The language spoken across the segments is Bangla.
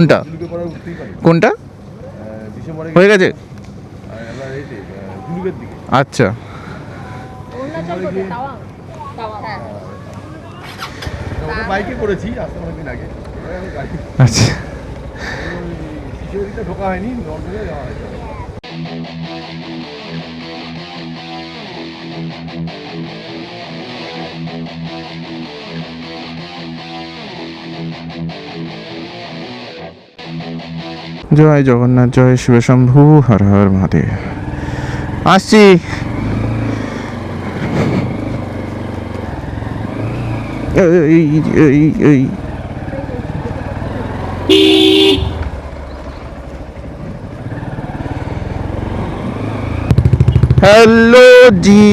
কোনটা কোনটা হয়ে গেছে? আচ্ছা বাইকে করেছি অনেকদিন আগে। আচ্ছা ঢোকা হয়নি, নর্মালে যাওয়া হয়েছে। জয় জগন্নাথ, জয় শিবশম্ভু, হর হর মহাদেব। আসছি। Hello ji,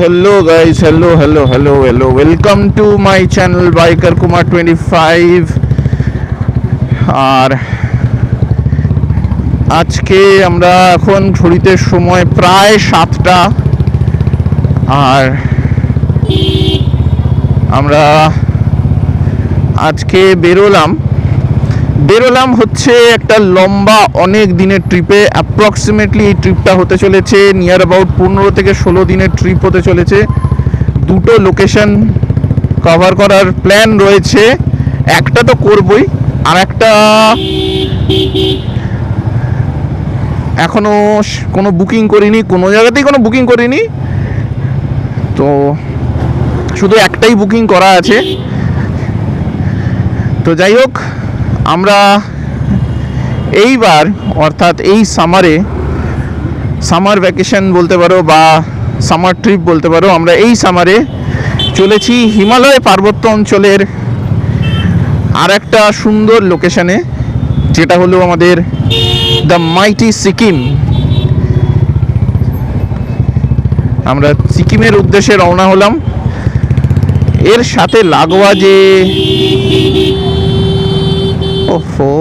hello guys, hello hello hello hello, welcome to my channel biker Kumar 25। আর আজকে আমরা এখন ঘড়িতে সময় প্রায় 7টা, আর আমরা আজকে বেরোলাম হচ্ছে একটা লম্বা অনেক দিনের ট্রিপে। অ্যাপ্রক্সিমেটলি এই ট্রিপটা হতে চলেছে নিয়ার অ্যাবাউট 15 থেকে 16 দিনের ট্রিপ হতে চলেছে। দুটো লোকেশন কভার করার প্ল্যান রয়েছে, একটা তো করবই, আর একটা এখনো কোনো বুকিং করিনি, কোনো জায়গাতেই কোনো বুকিং করিনি, তো শুধু একটাই বুকিং করা আছে। তো যাই হোক, আমরা এইবার অর্থাৎ এই সামার ভ্যাকেশন বলতে পারো বা সামার ট্রিপ বলতে পারো, আমরা এই সামারে চলেছি হিমালয় পার্বত্য অঞ্চলের আর একটা সুন্দর লোকেশনে, যেটা হলো আমাদের দ্য মাইটি সিকিম। আমরা সিকিমের উদ্দেশ্যে রওনা হলাম। এর সাথে লাগোয়া যে ওফো,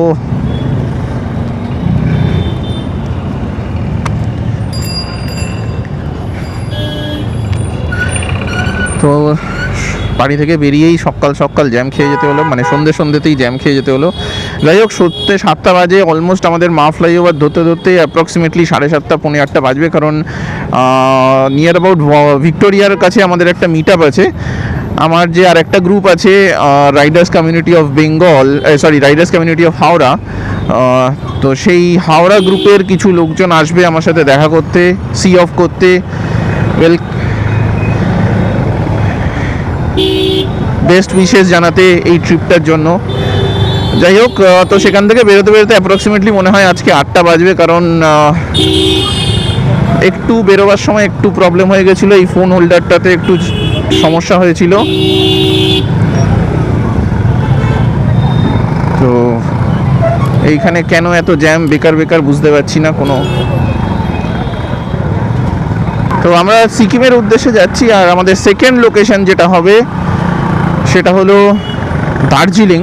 তো বাড়ি থেকে বেরিয়েই সকাল জ্যাম খেয়ে যেতে হলো, মানে সন্ধ্যেতেই জ্যাম খেয়ে যেতে হলো। যাই হোক, 7টা বাজে অলমোস্ট আমাদের মা ফ্লাইওভার ধরতে অ্যাপ্রক্সিমেটলি 7:30 পৌনে 8টা বাজবে, কারণ নিয়ার অ্যাবাউট ভিক্টোরিয়ার কাছে আমাদের একটা মিট আপ আছে। আমার যে আর একটা গ্রুপ আছে, রাইডার্স কমিউনিটি অফ হাওড়া, তো সেই হাওড়া গ্রুপের কিছু লোকজন আসবে আমার সাথে দেখা করতে, সি অফ করতে, বেস্ট উইশেস জানাতে এই ট্রিপটার জন্য। যাই হোক, তো সেখান থেকে বেরোতে অ্যাপ্রক্সিমেটলি মনে হয় আজকে 8টা বাজবে, কারণ একটু বেরোবার সময় একটু প্রবলেম হয়ে গেছিলো, এই ফোন হোল্ডারটাতে একটু সমস্যা হয়েছিল। তো এইখানে কেন এত জ্যাম বেকার বুঝতে পারছি না কোনো। তো আমরা সিকিমের উদ্দেশ্যে যাচ্ছি, আর আমাদের সেকেন্ড লোকেশন যেটা হবে সেটা হলো দার্জিলিং।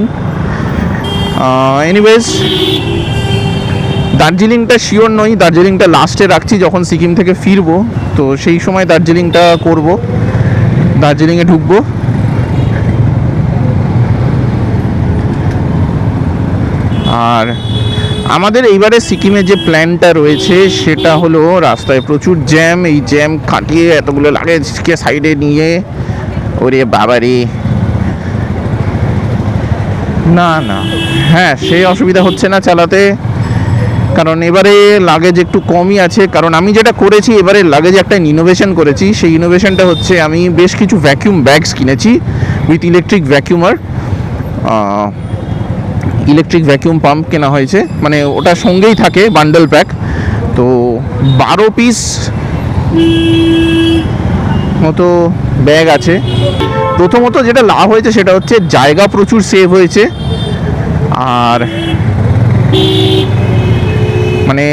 এনিওয়েজ, দার্জিলিংটা শিওর নই, দার্জিলিংটা লাস্টে রাখছি, যখন সিকিম থেকে ফিরবো তো সেই সময় দার্জিলিংটা করব, দার্জিলিংয়ে ঢুকবো। আর আমাদের এইবারে সিকিমে যে প্ল্যানটা রয়েছে সেটা হলো, রাস্তায় প্রচুর জ্যাম, এই জ্যাম কাটিয়ে এতগুলো লাগেজকে সাইডে নিয়ে, ওরে বাবারে, না হ্যাঁ, সেই অসুবিধা হচ্ছে না চালাতে, কারণ এবারে লাগেজ একটু কমই আছে। কারণ আমি যেটা করেছি এবারে লাগেজে একটা ইনোভেশন করেছি, সেই ইনোভেশনটা হচ্ছে আমি বেশ কিছু ভ্যাকিউম ব্যাগস কিনেছি with electric vacuumer, electric vacuum pump কেনা হয়েছে, মানে ওটা সঙ্গেই থাকে বান্ডেল প্যাক। তো 12 পিস মতো ব্যাগ আছে। প্রথমত যেটা লাভ হয়েছে সেটা হচ্ছে জায়গা প্রচুর সেভ হয়েছে, আর মানে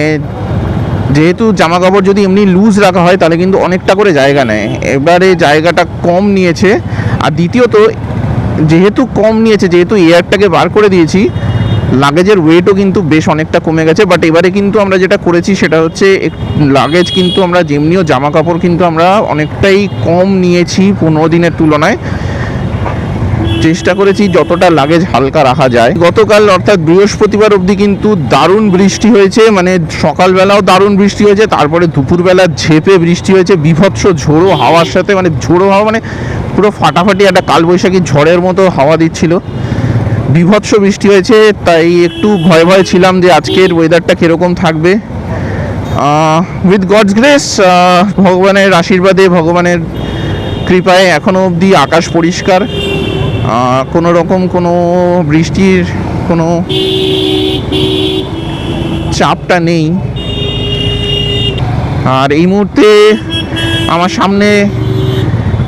যেহেতু জামা কাপড় যদি এমনি লুজ রাখা হয় তাহলে কিন্তু অনেকটা করে জায়গা নেয়, এবারে জায়গাটা কম নিয়েছে। আর দ্বিতীয়ত যেহেতু কম নিয়েছে, যেহেতু এয়ারটাকে বার করে দিয়েছি, লাগেজের ওয়েটও কিন্তু বেশ অনেকটা কমে গেছে। বাট এবারে কিন্তু আমরা যেটা করেছি সেটা হচ্ছে লাগেজ কিন্তু আমরা যেমনিও জামা কাপড় কিন্তু আমরা অনেকটাই কম নিয়েছি 15 দিনের তুলনায়। চেষ্টা করেছি যতটা লাগেজ হালকা রাখা যায়। গতকাল অর্থাৎ বৃহস্পতিবার অবধি কিন্তু দারুণ বৃষ্টি হয়েছে, মানে সকালবেলাও দারুণ বৃষ্টি হয়েছে, তারপরে দুপুরবেলা ঝেঁপে বৃষ্টি হয়েছে, বীভৎস ঝোড়ো হাওয়ার সাথে, মানে ঝোড়ো হাওয়া মানে পুরো ফাটাফাটি একটা কালবৈশাখী ঝড়ের মতো হাওয়া দিচ্ছিল, বীভৎস বৃষ্টি হয়েছে। তাই একটু ভয় ভয় ছিলাম যে আজকের ওয়েদারটা কীরকম থাকবে। উইথ গডস গ্রেস, ভগবানের আশীর্বাদে, ভগবানের কৃপায় এখনও অবধি আকাশ পরিষ্কার, কোনো রকম কোনো বৃষ্টির কোনো চাপটা নেই। আর এই মুহূর্তে আমার সামনে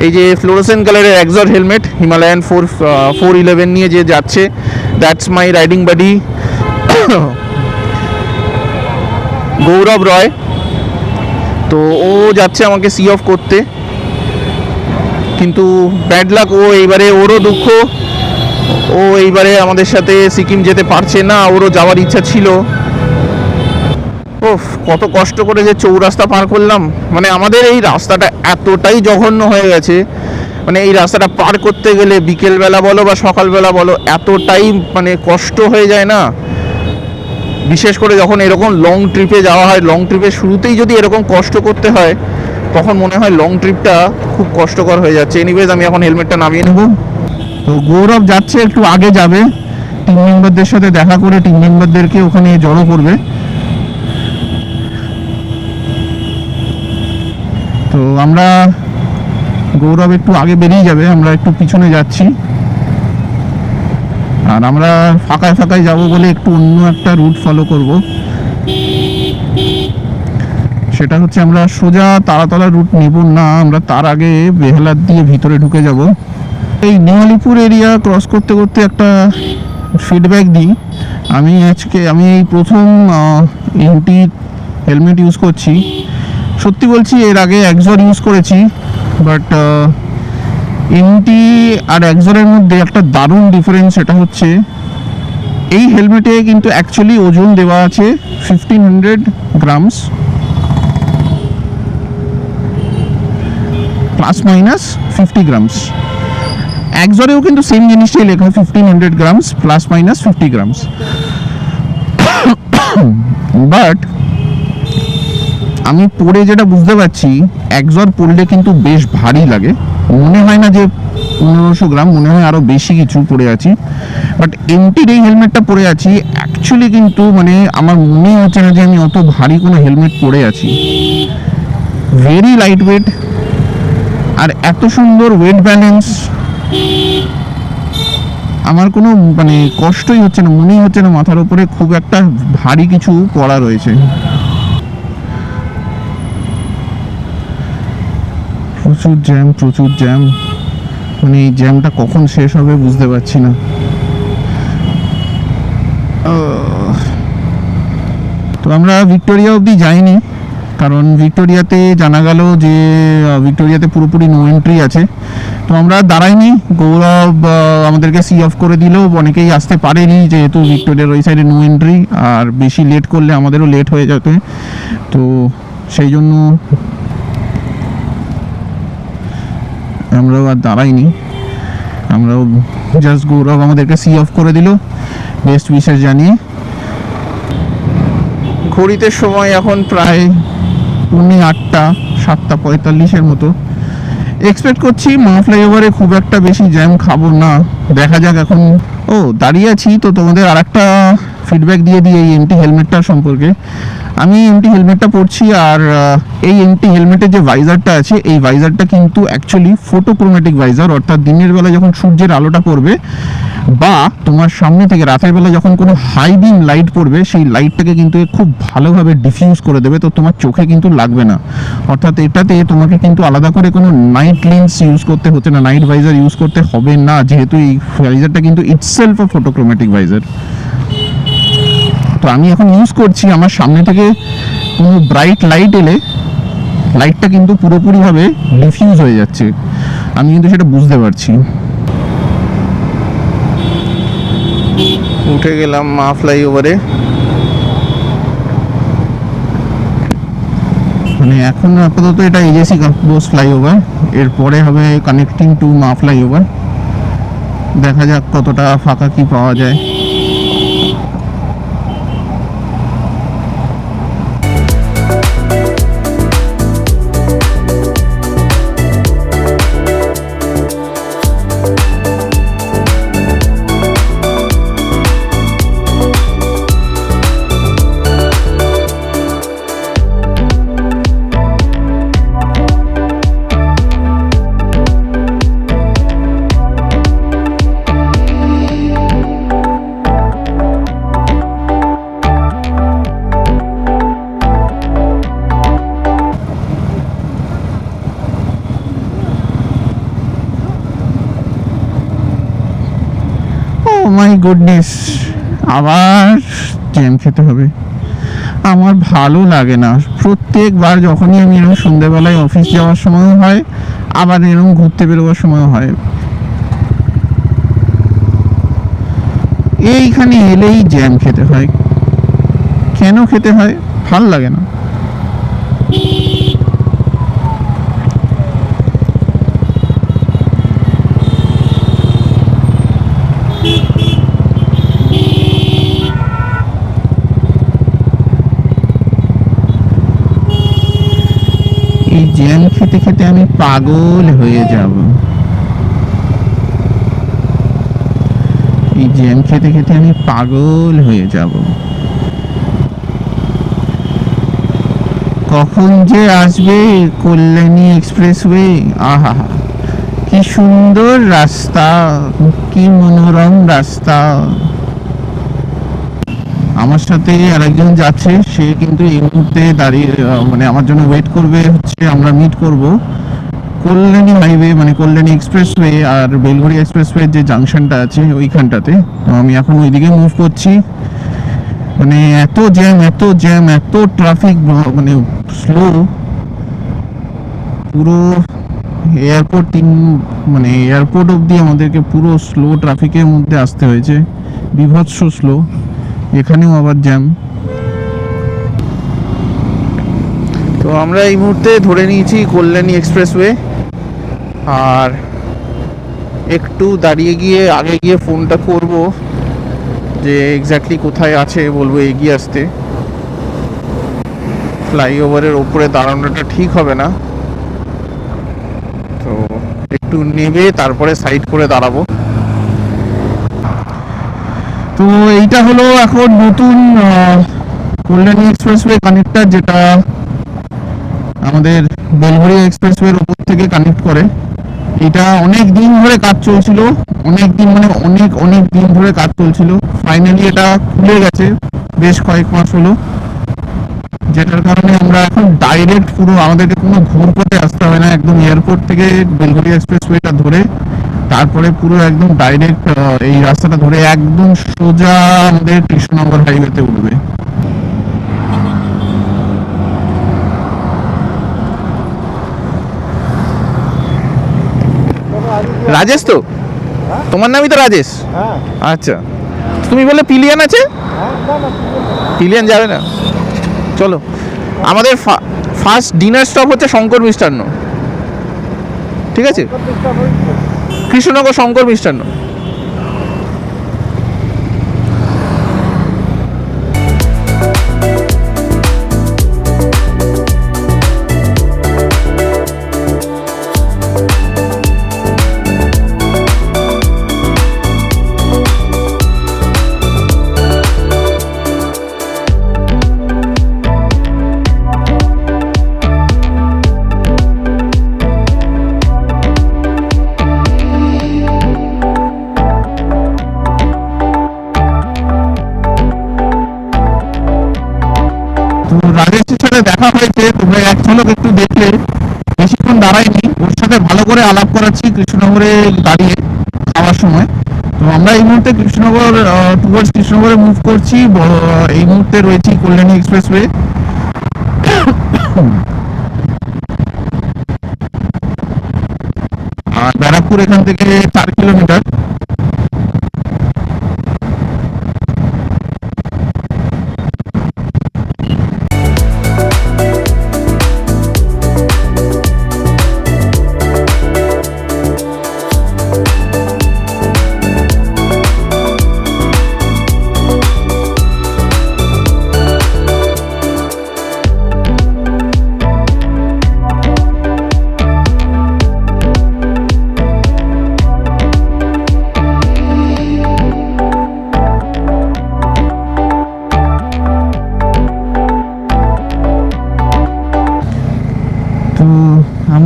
এই যে ফ্লোরোসেন্ট কালারের এক্সর হেলমেট হিমালয়ান 411 নিয়ে যে যাচ্ছে, দ্যাটস মাই রাইডিং বাডি গৌরব রয়। তো ও যাচ্ছে আমাকে সি অফ করতে, কিন্তু ব্যাড লাক, ও এইবারে, ওরও দুঃখ, ও এইবারে আমাদের সাথে সিকিম যেতে পারছে না, ওরও যাওয়ার ইচ্ছা ছিল। ওফ, কত কষ্ট করে যে চৌরাস্তা পার করলাম, মানে আমাদের এই রাস্তাটা এতটাই জঘন্য হয়ে গেছে, মানে এই রাস্তাটা পার করতে গেলে বিকেলবেলা বলো বা সকালবেলা বলো এতটাই মানে কষ্ট হয়ে যায় না, বিশেষ করে যখন এরকম লং ট্রিপে যাওয়া হয়। লং ট্রিপের শুরুতেই যদি এরকম কষ্ট করতে হয় তখন মনে হয় লং ট্রিপটা খুব কষ্টকর হয়ে যাচ্ছে। এনিওয়েজ আমি এখন হেলমেটটা নামিয়ে নেব। তো গৌরব যাচ্ছে, একটু আগে যাবে, টিম মেম্বারদের সাথে দেখা করে টিম মেম্বারদেরকে ওখানে জড়ো করবে। তো আমরা, গৌরব একটু আগে বেরিয়ে যাবে, আমরা একটু পিছনে যাচ্ছি। আর আমরা ফাঁকায় ফাঁকায় যাবো বলে একটু অন্য একটা রুট ফলো করব, সেটা হচ্ছে আমরা সোজা তারাতলা রুট নেব না, আমরা তার আগে বেহালার দিয়ে ভিতরে ঢুকে যাব। এই নিউ এরিয়া ক্রস করতে করতে একটা ফিডব্যাক দিই, আমি এই প্রথম এমটি হেলমেট ইউজ করছি। সত্যি বলছি, এর আগে এক্সর ইউজ করেছি, বাট এমটি আর এক্সরের মধ্যে একটা দারুণ ডিফারেন্স। সেটা হচ্ছে এই হেলমেটে কিন্তু অ্যাকচুয়ালি ওজন দেওয়া আছে 1500 গ্রামস প্লাস মাইনাস 50 গ্রামস। এক্সরেও কিন্তু সেম জিনিসটাই লেখা, 1500 grams plus minus 50 grams. But আমি পরে যেটা বুঝতে পারছি, এক্সর পরলে কিন্তু বেশ ভারী লাগে, মনে হয় না যে 1500 গ্রাম, মনে হয় আরও বেশি কিছু পরে আছি। বাট এমটির এই হেলমেটটা পরে আছি, অ্যাকচুয়ালি কিন্তু মানে আমার মনে হচ্ছে না যে আমি অত ভারী কোনো হেলমেট পরে আছি। ভেরি লাইট ওয়েট, আর এত সুন্দর ওয়েট ব্যালেন্স, আমার কোনো মানে কষ্টই হচ্ছে না, মনেই হচ্ছে না মাথার উপরে খুব একটা ভারী কিছু পড়া রয়েছে। প্রচুর জ্যাম, মানে এই জ্যামটা কখন শেষ হবে বুঝতে পারছি না। তো আমরা ভিক্টোরিয়া অবধি যাইনি, কারণ ভিক্টোরিয়াতে জানা গেল যে ভিক্টোরিয়াতে পুরোপুরি নো এন্ট্রি আছে। তো আমরা দাঁড়াইনি, গৌরব আমাদেরকে সি অফ করে দিল, অনেকেই আসতে পারেনি যেহেতু ভিক্টোরিয়ার ওই সাইডে নো এন্ট্রি, আর বেশি লেট করলে আমাদেরও লেট হয়ে যেত। তো সেই জন্য আমরাও আর দাঁড়াইনি, আমরাও জাস্ট গৌরব আমাদেরকে সি অফ করে দিল বেস্ট উইশেস জানিয়ে। ঘড়িতে সময় এখন প্রায় 8:45, 7:45 মতো। এক্সপেক্ট করছি মা ফ্লাইওভারে খুব একটা বেশি জ্যাম খাবো না, দেখা যাক। এখন দাঁড়িয়ে আছি, তো তোমাদের আর একটা ফিডব্যাক দিয়ে দিই এই এমটি হেলমেটটার সম্পর্কে। আমি এমটি হেলমেটটা পরছি, আর এই এমটি হেলমেটের যে ভাইজারটা আছে, এই ভাইজারটা কিন্তু অ্যাকচুয়ালি ফটোক্রোমেটিক ভাইজার, অর্থাৎ দিনের বেলা যখন সূর্যের আলোটা পড়বে বা তোমার সামনে থেকে রাতের বেলা যখন কোনো হাই বিম লাইট পড়বে, সেই লাইটটাকে কিন্তু খুব ভালোভাবে ডিফিউজ করে দেবে, তো তোমার চোখে কিন্তু লাগবে না। অর্থাৎ এটাতে তোমাকে কিন্তু আলাদা করে কোনো নাইট লেন্স ইউজ করতে হচ্ছে না, নাইট ভাইজার ইউজ করতে হবে না, যেহেতু এই ভাইজারটা কিন্তু ইটসেলফ আ ফটোক্রোমেটিক ভাইজার। তো আমি এখন ইউজ করছি, আমার সামনে থেকে কোনো ব্রাইট লাইট এলে লাইটটা কিন্তু পুরোপুরিভাবে ডিফিউজ হয়ে যাচ্ছে, আমি কিন্তু সেটা বুঝতে পারছি। উঠে গেলাম মা ফ্লাইওভারে, মানে এখন আপাতত এটা এজেসি বোস ফ্লাইওভার, এরপরে হবে কানেক্টিং টু মা ফ্লাইওভার। দেখা যাক কতটা ফাঁকা কি পাওয়া যায়। ও মাই গুডনেস, আবার জ্যাম খেতে হবে। আমার ভালো লাগে না, প্রত্যেকবার যখনই আমি এরকম সন্ধ্যেবেলায় অফিস যাওয়ার সময় হয়, আবার এরকম ঘুরতে বেরোবার সময় হয়, এইখানে এলেই জ্যাম খেতে হয়। কেন খেতে হয় ভাল লাগে না। এই জ্যাম খেতে খেতে আমি পাগল হয়ে যাব। এই জ্যাম খেতে খেতে আমি পাগল হয়ে যাব। কখন যে আসবে কল্যাণী এক্সপ্রেসওয়ে, আহা কি সুন্দর রাস্তা, কি মনোরম রাস্তা। আমার সাথে আরেকজন যাচ্ছে, সে কিন্তু এই মুহূর্তে দাঁড়িয়ে মানে আমার জন্য ওয়েট করবে, হচ্ছে আমরা মিট করব কল্যাণী হাইওয়ে মানে কল্যাণী এক্সপ্রেসওয়ে আর বেলঘড়িয়া এক্সপ্রেসওয়ে যে জাংশনটা আছে ওইখানটাতে। তো আমি এখন ওইদিকে মুভ করছি। মানে এত জ্যাম এত জ্যাম এত ট্রাফিক, মানে স্লো, পুরো এয়ারপোর্ট মানে এয়ারপোর্ট অবধি আমাদেরকে পুরো স্লো ট্রাফিকের মধ্যে আসতে হয়েছে, বিভৎস স্লো। এখানেও আবার জ্যাম। তো আমরা এই মুহূর্তে ধরে নিয়েছি কল্যাণী এক্সপ্রেসওয়ে, আর একটু দাঁড়িয়ে গিয়ে আগে গিয়ে ফোনটা করব যে এক্স্যাক্টলি কোথায় আছে, বলবো এগিয়ে আসতে। ফ্লাইওভারের ওপরে দাঁড়ানোটা ঠিক হবে না, তো একটু নেমে তারপরে সাইড করে দাঁড়াবো। তো এইটা হলো এখন নতুন কল্যাণী এক্সপ্রেসওয়ে কানেক্টর, যেটা আমাদের বেলঘড়িয়া এক্সপ্রেসওয়ের উপর থেকে কানেক্ট করে। এটা অনেক দিন ধরে কাজ চলছিল, অনেক দিন মানে অনেক দিন ধরে কাজ চলছিল। ফাইনালি এটা খুলে গেছে, বেশ কয়েক মাস হলো, যেটার কারণে আমরা এখন ডাইরেক্ট পুরো আমাদেরকে কোনো ঘুরপথে আসতে হবে না, একদম এয়ারপোর্ট থেকে বেলঘড়িয়া এক্সপ্রেসওয়েটা ধরে তারপরে পুরো একদম ডাইরেক্ট এই রাস্তাটা ধরে একদম সোজা আমাদের কৃষ্ণনগর হাইওয়েতে উঠবে। রাজেশ তো তোমার নামই তো রাজেশ? হ্যাঁ আচ্ছা, তুমি বলে পিলিয়ান আছে? পিলিয়ান যাবে না, চলো। আমাদের ফার্স্ট ডিনার স্টপ হচ্ছে শঙ্কর মিষ্টান্ন, ঠিক আছে? কৃষ্ণনগর শঙ্কর মিষ্টান্ন। রাজেশের সাথে দেখা হয়েছে, তোমরা এক ঝলক একটু দেখলে, বেশিক্ষণ দাঁড়াইনি, ওর সাথে ভালো করে আলাপ করাচ্ছি কৃষ্ণনগরে দাঁড়িয়ে খাওয়ার সময়। তো আমরা এই মুহূর্তে কৃষ্ণনগর টুয়ার্ডস কৃষ্ণনগরে মুভ করছি। এই মুহূর্তে রয়েছি কল্যাণী এক্সপ্রেসওয়ে। আর ব্যারাকপুর এখান থেকে 4 কিলোমিটার।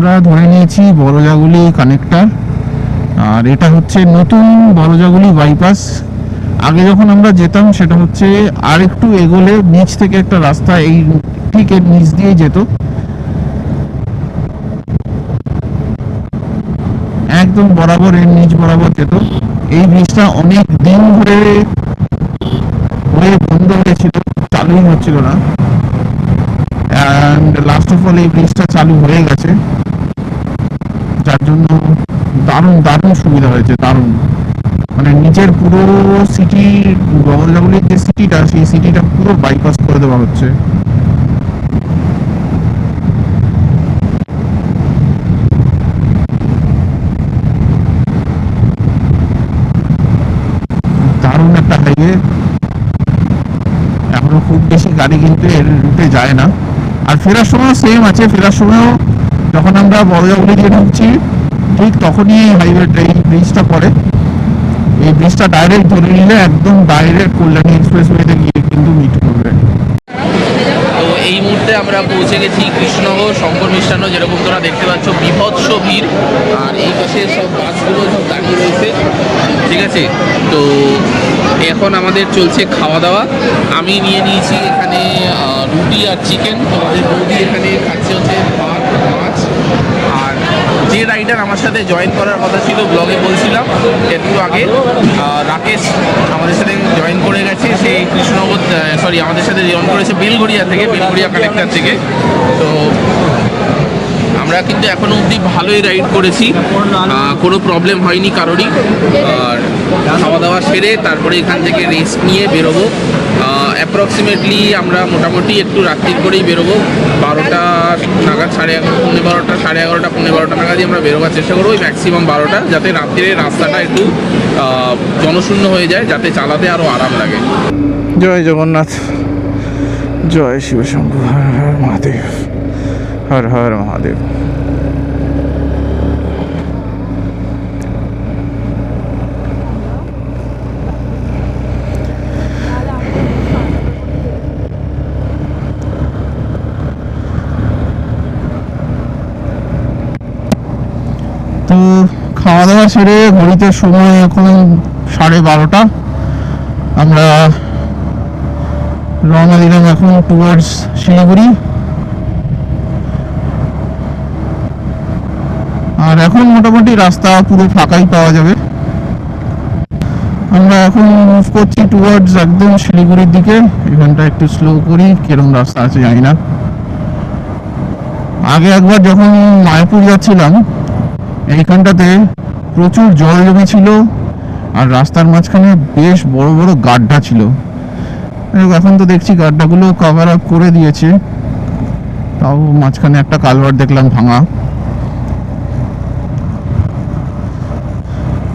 আমরা ধরে নিয়েছি বড়জাগুলি কানেক্টর, আর এটা হচ্ছে নতুন বড়জাগুলি বাইপাস। আগে যখন আমরা যেতাম সেটা হচ্ছে আর একটু এগোলে নিচ থেকে একটা রাস্তা এই ঠিক এর নিচ দিয়ে যেত, একদম বরাবর এর নিচ বরাবর যেত। এই ব্রিজটা অনেক দিন ধরে হয়ে বন্ধ হয়েছিল, চালুই হচ্ছিল না, অ্যান্ড লাস্ট অফ অল এই ব্রিজটা চালু হয়ে গেছে, যার জন্য দারুণ দারুণ সুবিধা হয়েছে, দারুণ। মানে নিচের পুরো সিটি, বড়জাগুলির যে সিটিটা, সেই সিটিটা পুরো বাইপাস করে দেওয়া হচ্ছে। দারুণ একটা হাইওয়ে। এখনো খুব বেশি গাড়ি কিন্তু এর রুটে যায় না। আর ফেরার সময় সেম আছে, ফেরার সময়ও যখন আমরা বড়জাগুলি দিয়ে ঢুকছি ঠিক তখনই হাইওয়েটা, এই ব্রিজটা পড়ে। এই ব্রিজটা ডাইরেক্ট ধরে নিলে একদম ডাইরেক্ট কল্যাণী এক্সপ্রেসওয়েতে গিয়ে কিন্তু মিট করবে। তো এই মুহূর্তে আমরা পৌঁছে গেছি কৃষ্ণনগর শঙ্কর মিষ্টান্ন, যেরকম তোমরা দেখতে পাচ্ছ বিভৎস ভিড়, আর এই পাশে সব বাসগুলো সব দাঁড়িয়ে রয়েছে, ঠিক আছে। তো এখন আমাদের চলছে খাওয়া দাওয়া। আমি নিয়ে নিয়েছি এখানে রুটি আর চিকেন, তোমাদের বৌদি এখানে খাচ্ছে হচ্ছে ভাত মাছ। আর যে রাইডার আমার সাথে জয়েন করার কথা ছিল, ব্লগে বলছিলাম একটু আগে, রাকেশ আমাদের সাথে জয়েন করে গেছে, সেই কৃষ্ণনগর, সরি আমাদের সাথে জয়েন করেছে বেলঘড়িয়া থেকে, বেলঘড়িয়া কানেক্টর থেকে। তো আমরা কিন্তু এখনো অবধি ভালোই রাইড করেছি, কোনো প্রবলেম হয়নি কারোরই। আর খাওয়া দাওয়া সেরে তারপরে এখান থেকে রেস্ট নিয়ে বেরোবো। অ্যাপ্রক্সিমেটলি আমরা মোটামুটি একটু রাত্রির করেই বেরোবো, 12টা নাগাদ, 11:30, 11:30, 11:30 নাগাদই আমরা বেরোবার চেষ্টা করবো, ওই ম্যাক্সিমাম 12টা, যাতে রাত্রিরে রাস্তাটা একটু জনশূন্য হয়ে যায়, যাতে চালাতে আরও আরাম লাগে। জয় জগন্নাথ, জয় শিবশম্ভু, হর হর মহাদেব, হর হর মহাদেব। তো খাওয়া দাওয়া সেরে ঘড়িতে সময় এখন 12:30, আমরা রওনা দিলাম এখন টুয়ার্ডস শিলিগুড়ি। আর এখন মোটামুটি রাস্তা পুরো ফাঁকাই পাওয়া যাবে। আমরা এখন মুভ করছি টুয়ার্ডস একদম শিলিগুড়ির দিকে। এখানটা একটু স্লো করি, কিরকম রাস্তা আছে জানি না। আগে একবার যখন মায়াপুর যাচ্ছিলাম এইখানটাতে প্রচুর জল জমেছিল, আর রাস্তার মাঝখানে বেশ বড় বড় গাড্ডা ছিল। এখন তো দেখছি গাড্ডাগুলো কভার আপ করে দিয়েছে, তাও মাঝখানে একটা কালভার্ট দেখলাম ভাঙা।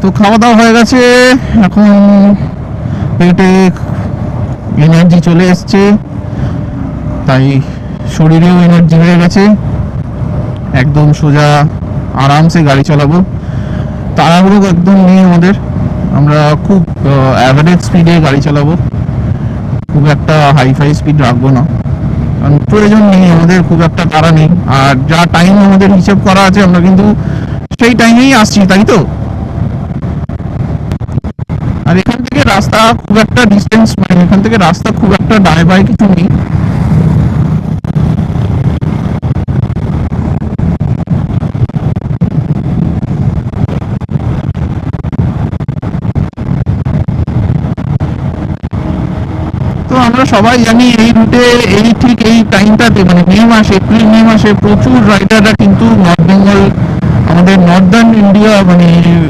তো খাওয়া দাওয়া হয়ে গেছে, এখন পেটে এনার্জি চলে এসছে, তাই শরীরেও এনার্জি হয়ে গেছে। একদম সোজা আরামসে গাড়ি চালাবো, তাড়াহুড়ো একদম নেই আমাদের। আমরা খুব অ্যাভারেজ স্পিডে গাড়ি চালাবো, খুব একটা হাইফাই স্পিড রাখবো না, কারণ প্রয়োজন নেই আমাদের, খুব একটা তাড়া নেই। আর যা টাইম আমাদের হিসেব করা আছে আমরা কিন্তু সেই টাইমেই আসছি, তাই তো। আর এখান থেকে রাস্তা খুব একটা ডিস্টেন্স, মানে এখান থেকে রাস্তা খুব একটা ডায় বাই কিছু নেই। তো আমরা সবাই জানি এই রুটে এই ঠিক এই টাইমটাতে, মানে মে মাসে, এপ্রিল মে মাসে প্রচুর রাইডাররা কিন্তু নর্থ বেঙ্গল, আমাদের নর্দার্ন ইন্ডিয়া, মানে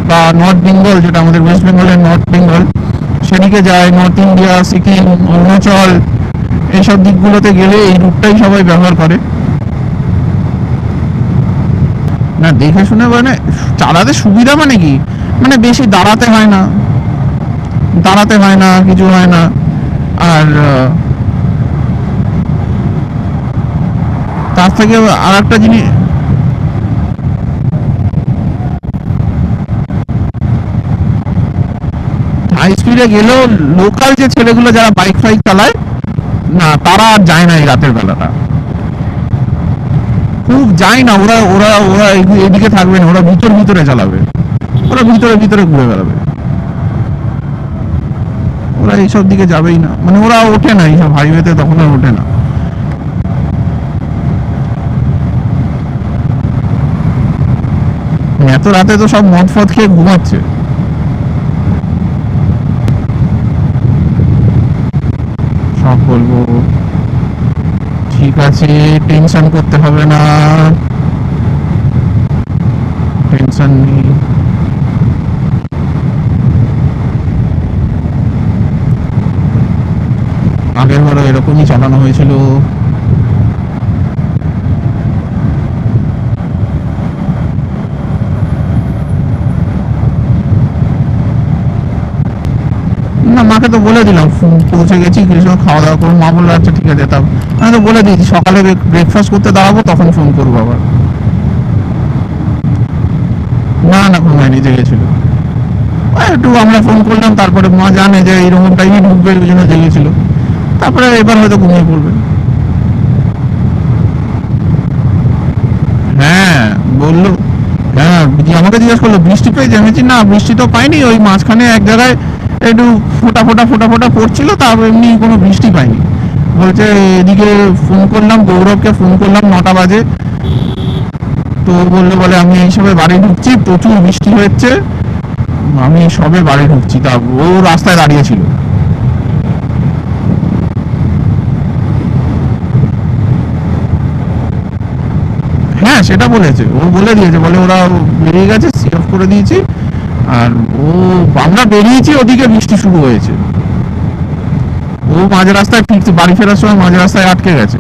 বা নর্থ বেঙ্গল, যেটা আমাদের ওয়েস্ট বেঙ্গলের নর্থ বেঙ্গল, সেদিকে যায়। নর্থ ইন্ডিয়া, সিকিম, অরুণাচল, এইসব দিকগুলোতে গেলে এই রুটটাই সবাই ব্যবহার করে। না দেখে শুনে, মানে চালাতে সুবিধা মানে কি, মানে বেশি দাঁড়াতে হয় না, কিছু হয় না। আর তার থেকে আর একটা জিনিস, হাই স্পিডে গেলেও লোকাল যে ছেলেগুলো যারা বাইক ফাইক চালায় না, তারা আর যায় না এই রাতের বেলাটা। খুব যায় না, ওরা ওরা ওরা এদিকে থাকবে না, ওরা ভিতরে চালাবে, ওরা ভিতরে ঘুরে বেড়াবে, ওরা এইসব দিকে যাবেই না, মানে ওরা ওঠে না এইসব হাইওয়েতে, তখন আর ওঠে না। এত রাতে তো সব মদ ফদ খেয়ে ঘুমাচ্ছে। সব বলবো ঠিক আছে, টেনশন করতে হবে না, টেনশন নেই। আগের বারও এরকমই চালানো হয়েছিল। না, মাকে তো বলে দিলাম পৌঁছে গেছি, কিছু সময় খাওয়া দাওয়া করবো, মা বললো আচ্ছা ঠিক আছে। তাও আমি তো বলে দিয়েছি সকালে ব্রেকফাস্ট করতে দাঁড়াবো, তখন ফোন করবো আবার। না ঘুমায়নি, জেগেছিল। একটু আমরা ফোন করলাম, তারপরে মা জানে যে এইরকম টাইমে ঢুকবে, ওই জন্য জেগেছিল। তারপরে এবার হয়তো ঘুমিয়ে পড়বে। হ্যাঁ বললো, হ্যাঁ আমাকে জিজ্ঞেস করলো বৃষ্টি পেয়েছি, আমি বলছি না বৃষ্টি তো পাইনি, ওই মাঝখানে এক জায়গায় একটু ফোটা পড়ছিল, তারপর এমনি কোনো বৃষ্টি পাইনি। বলছে এদিকে ফোন করলাম, গৌরবকে ফোন করলাম 9টা বাজে, তো বললো বলে আমি এই সবে বাড়ি ঢুকছি, প্রচুর বৃষ্টি হচ্ছে, আমি সবে বাড়ি ঢুকছি। তা ও রাস্তায় দাঁড়িয়েছিল। হ্যাঁ সেটা বলেছে, ও বলে দিয়েছে, বলে ওরা বেরিয়ে গেছে, সিট অফ করে দিয়েছি। আর আমরা বেরিয়েছি, ওদিকে বৃষ্টি শুরু হয়েছে। ও মাঝ রাস্তায় ফিরছে, বাড়ি ফেরার সময় মাঝ রাস্তায় আটকে গেছে।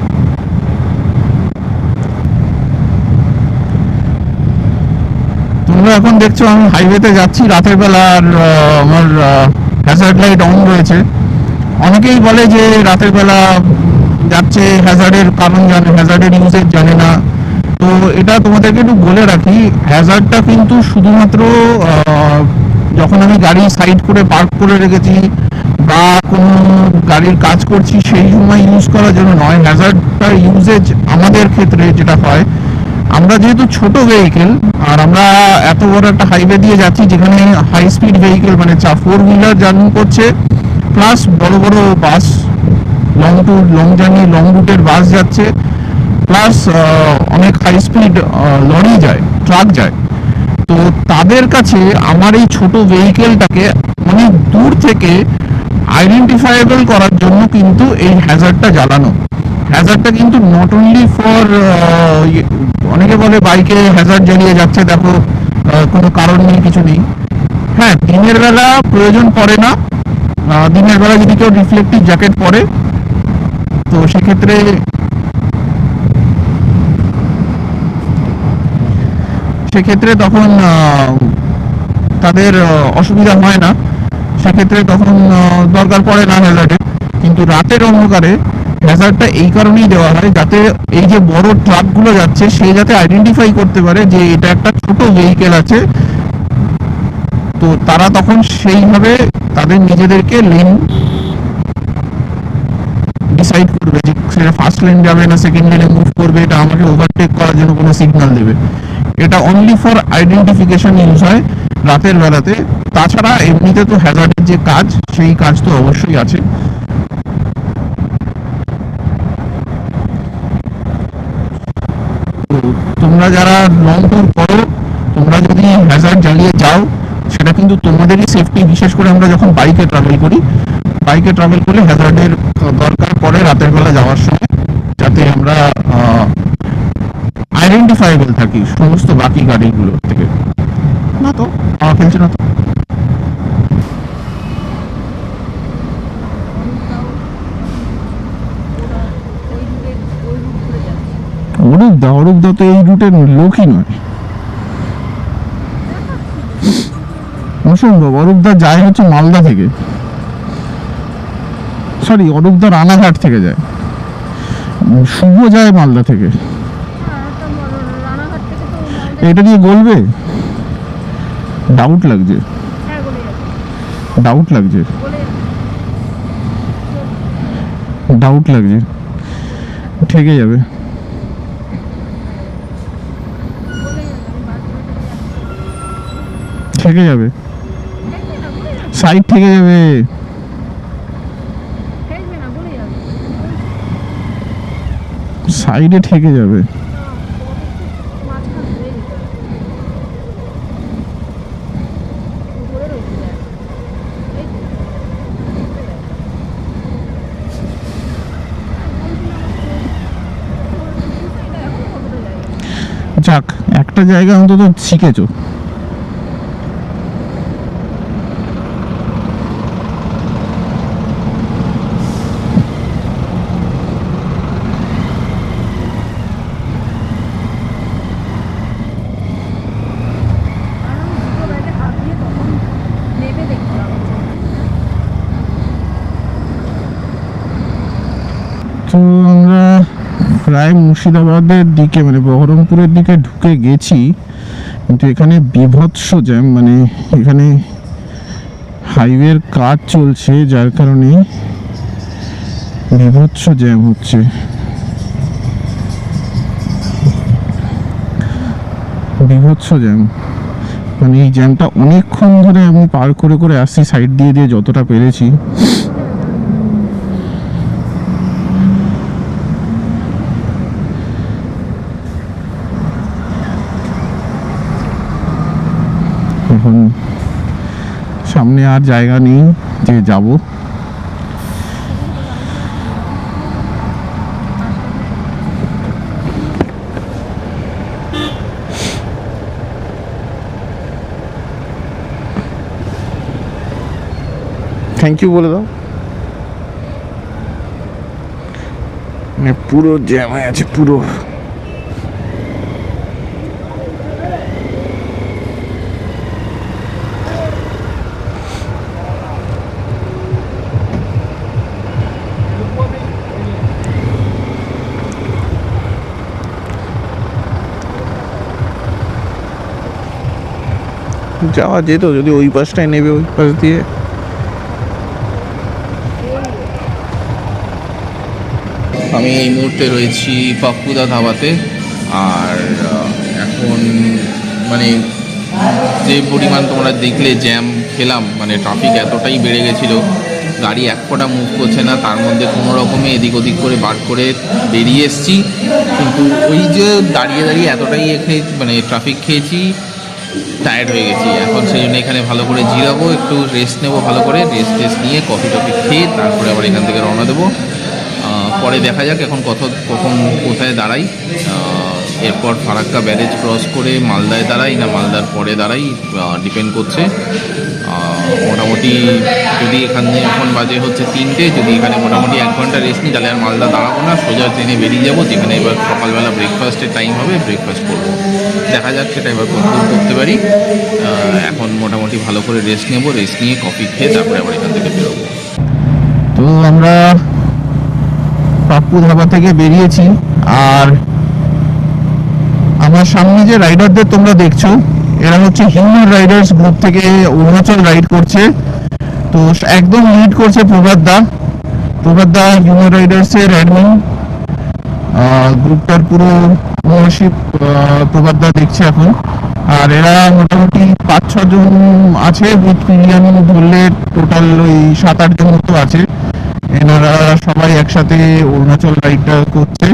তোমরা এখন দেখছো আমি হাইওয়েতে যাচ্ছি রাতের বেলা, আর আমার হ্যাজার্ড লাইট অন রয়েছে। অনেকেই বলে যে রাতের বেলা যাচ্ছে, হ্যাজার্ডের কারণ জানে, হ্যাজার্ডের ইউজেজ জানে না। তো এটা তোমাদেরকে একটু বলে রাখি, হ্যাজার্ডটা কিন্তু শুধুমাত্র যখন আমি গাড়ি সাইড করে পার্ক করে রেখেছি বা কোনো গাড়ির কাজ করছি সেই সময় ইউজ করার জন্য নয়। হ্যাজার্ডটার ইউজেজ আমাদের ক্ষেত্রে যেটা হয়, আমরা যেহেতু ছোট ভেহিকেল, আর আমরা এত বড় একটা হাইওয়ে দিয়ে যাচ্ছি যেখানে হাই স্পিড ভেহিকেল মানে 4 হুইলার জার্নি করছে, প্লাস বড় বড় বাস, লং জার্নি লং রুটের বাস যাচ্ছে, প্লাস অনেক হাই স্পিড লরি যায়, ট্রাক যায়। তো তাদের কাছে আমার এই ছোট ভেহিকেলটাকে অনেক দূর থেকে আইডেন্টিফাইবল করার জন্য কিন্তু এই হ্যাজার্ডটা জ্বালানো। হ্যাজার্ডটা কিন্তু নট অনলি ফর, অনেকে বলে বাইকে হ্যাজার্ড জ্বালিয়ে যাচ্ছে, দেখো কোনো কারণ নেই, কিছু নেই। হ্যাঁ দিনের বেলা প্রয়োজন পড়ে না, দিনের বেলা যদি কেউ রিফ্লেক্টিভ জ্যাকেট পরে তো সেক্ষেত্রে তখন তাদের অসুবিধা হয় না, সেক্ষেত্রে তখন দরকার পড়ে না হ্যাজার্ডের। কিন্তু রাতের অন্ধকারে হ্যাজার্ডটা এই কারণেই দেওয়া হয় যাতে এই যে বড় ট্রাকগুলো যাচ্ছে সে যাতে আইডেন্টিফাই করতে পারে যে এটা একটা ছোট ভেহিকেল আছে, তো তারা তখন সেইভাবে তাদের নিজেদেরকে লেন ডিসাইড করবে যে সেটা ফার্স্ট লেন যাবে না সেকেন্ড লেনে মুভ করবে, এটা আমাকে ওভারটেক করার জন্য কোনো সিগন্যাল দেবে। এটা অনলি ফর আইডেন্টিফিকেশন ইউজ হয় রাতের বেলাতে। তাছাড়া এমনিতে তো হ্যাজার্ডের যে কাজ সেই কাজ তো অবশ্যই আছে। তোমরা যারা লং ট্যুর করো, তোমরা যদি হ্যাজার্ড জ্বালিয়ে যাও সেটা কিন্তু তোমাদেরই সেফটি। বিশেষ করে আমরা যখন বাইকে ট্রাভেল করি, বাইকে ট্রাভেল করলে হ্যাজার্ডের দরকার পড়ে রাতের বেলা যাওয়ার সময়, যাতে আমরা আইডেন্টিফাইবল থাকি সমস্ত বাকি গাড়িগুলো থেকে। না তো হাওয়া খেলছে না তো। অরূপদা তো এই রুটের লোকই নয়, অসম্ভব। অরূপদা যায় হচ্ছে মালদা থেকে, সরি অরূপদা রানাঘাট থেকে যায়, শুভ যায় মালদা থেকে। এটা দিয়ে গলবে? ডাউট লাগছে, ঠেকে যাবে। থেকে যাবে, সাইড থেকে যাবে। সাইডে থেকে যাবে। যাক, একটা জায়গা অন্তত শিখেছো। তো আমরা প্রায় মুর্শিদাবাদের দিকে মানে বহরমপুরের দিকে ঢুকে গেছি, কিন্তু এখানে বিভৎস জ্যাম, মানে এখানে হাইওয়ের কাজ চলছে যার কারণে বিভৎস জ্যাম হচ্ছে। বিভৎস জ্যাম, মানে এই জ্যামটা অনেকক্ষণ ধরে আমি পার করে করে আসছি সাইড দিয়ে দিয়ে যতটা পেরেছি। এখন সামনে আর জায়গা নেই যে যাব। থ্যাংক ইউ বলে দাও। মানে পুরো জ্যাম হয়ে আছে পুরো। যাওয়া যেত যদি ওই পাশটায় নেবে, ওই পাশ দিয়ে। আমি এই মুহূর্তে রয়েছি পাপ্পুদা ধাবাতে। আর এখন মানে যে পরিমাণ তোমরা দেখলে জ্যাম খেলাম, মানে ট্রাফিক এতটাই বেড়ে গেছিলো, গাড়ি এক ফোঁটা মুভ করছে না। তার মধ্যে কোনো রকমে এদিক ওদিক করে বার করে বেরিয়ে এসেছি, কিন্তু ওই যে দাঁড়িয়ে দাঁড়িয়ে এতটাই মানে ট্রাফিক খেয়েছি, টায়ার্ড হয়ে গেছি। এখন সেই জন্য এখানে ভালো করে জিরাবো, একটু রেস্ট নেবো, ভালো করে রেস্ট নিয়ে কফি টফি খেয়ে তারপরে আবার এখান থেকে রওনা দেবো। পরে দেখা যাক এখন কখন কোথায় দাঁড়াই। এরপর ফারাক্কা ব্যারেজ ক্রস করে মালদায় দাঁড়াই না মালদার পরে দাঁড়াই, ডিপেন্ড করছে। মোটামুটি যদি এখানে এখন বাজে হচ্ছে 3টে, যদি এখানে মোটামুটি 1 ঘন্টা রেস্ট নিই তাহলে আর মালদা দাঁড়াবো না, সোজা ট্রেনে বেরিয়ে যাবো, যেখানে এবার সকালবেলা ব্রেকফাস্টের টাইম হবে, ব্রেকফাস্ট করবো। দেখা যাক সেটা এবার কতদূর করতে পারি। এখন মোটামুটি ভালো করে রেস্ট নেবো, রেস্ট নিয়ে কফি খেয়ে তারপরে আবার এখান থেকে বেরোবো। তো আমরা পাপ্পু ধাবা থেকে বেরিয়েছি, আর আমার সামনে যে রাইডারদের তোমরা দেখছো এরা হচ্ছে হিউম্যান রাইডার্স গ্রুপ থেকে অরুণাচল রাইড করছে। তো একদম লিড করছে প্রভাত দা হিউম্যান রাইডার্সের অ্যাডমিন। গ্রুপটার পুরো ওনারশিপ প্রভাত দা দেখছে এখন। আর এরা মোটামুটি 5-6 জন আছে, উইথ পিলিয়ান ধরলে টোটাল ওই 7-8 জন মতো আছে। এনারা সবাই একসাথে অরুণাচল রাইডটা করছে।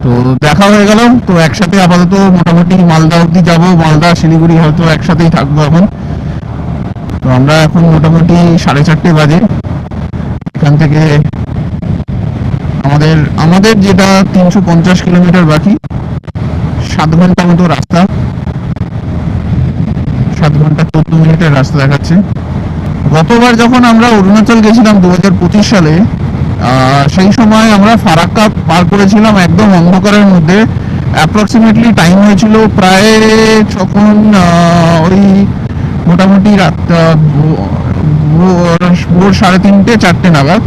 তো দেখা হয়ে গেল, তো একসাথে আপাতত মোটামুটি মালদা অবধি যাবো, মালদা শিলিগুড়ি হয়তো একসাথেই থাকবো এখন। তো আমরা এখন মোটামুটি 4:30 বাজে। এখান থেকে আমাদের যেটা 350 কিলোমিটার বাকি, 7 ঘন্টা মতো রাস্তা, 7 ঘন্টা 14 মিনিটের রাস্তা দেখাচ্ছে। গতবার যখন আমরা অরুণাচল গেছিলাম 2025 সালে, সেই সময় আমরা ফারাক্কা পার করেছিলাম একদম অন্ধকারের মধ্যে। অ্যাপ্রক্সিমেটলি টাইম হয়েছিল প্রায় তখন ওই মোটামুটি রাত ভোর 3:30-4টে নাগাদ।